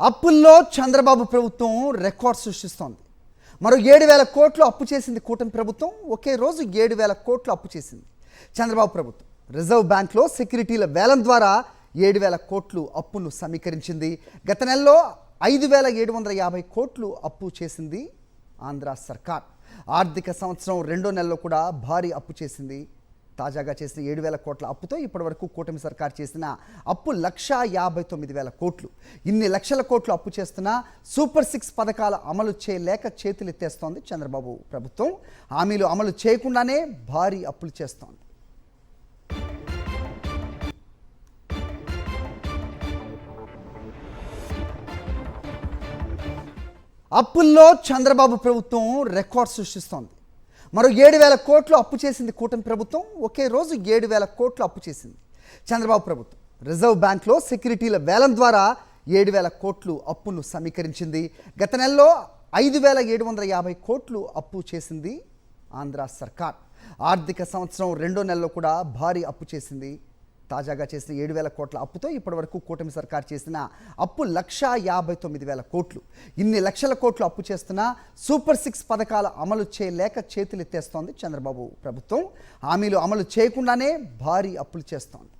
అప్పుల్లో చంద్రబాబు ప్రభుత్వం రికార్డ్ సృష్టిస్తోంది. మరో 7,000 కోట్లు అప్పు చేసింది కూటమి ప్రభుత్వం. ఒకే రోజు 7,000 కోట్లు అప్పు చేసింది చంద్రబాబు ప్రభుత్వం. రిజర్వ్ బ్యాంక్లో సెక్యూరిటీల వేలం ద్వారా 7,000 కోట్లు అప్పును సమీకరించింది. గత నెలలో 5,750 కోట్లు అప్పు చేసింది ఆంధ్ర సర్కార్. ఆర్థిక సంవత్సరం రెండో నెలలో కూడా భారీ అప్పు చేసింది. తాజాగా చేసిన 7,000 కోట్ల అప్పుతో ఇప్పటివరకు కూటమి సర్కార్ చేసిన అప్పు 1,59,000 కోట్లు. ఇన్ని లక్షల కోట్లు అప్పు చేస్తున్నా సూపర్ 6 పథకాల అమలు చేయలేక చేతులెత్తేస్తోంది చంద్రబాబు ప్రభుత్వం. హామీలు అమలు చేయకుండానే భారీ అప్పులు చేస్తోంది. అప్పుల్లో చంద్రబాబు ప్రభుత్వం రికార్డ్ సృష్టిస్తోంది. మరో 7,000 కోట్లు అప్పు చేసింది కూటమి ప్రభుత్వం. ఒకే రోజు 7,000 కోట్లు అప్పు చేసింది చంద్రబాబు ప్రభుత్వం. రిజర్వ్ బ్యాంక్లో సెక్యూరిటీల వేలం ద్వారా 7,000 కోట్లు అప్పును సమీకరించింది. గత నెలలో 5,750 కోట్లు అప్పు చేసింది ఆంధ్ర సర్కార్. ఆర్థిక సంవత్సరం రెండో నెలలో కూడా భారీ అప్పు చేసింది. తాజాగా చేసిన 7,000 కోట్ల అప్పుతో ఇప్పటివరకు కూటమి సర్కార్ చేసిన అప్పు 1,59,000 కోట్లు. ఇన్ని లక్షల కోట్లు అప్పు చేస్తున్నా సూపర్ 6 పథకాల అమలు చేయలేక చేతులెత్తేస్తోంది చంద్రబాబు ప్రభుత్వం. హామీలు అమలు చేయకుండానే భారీ అప్పులు చేస్తోంది.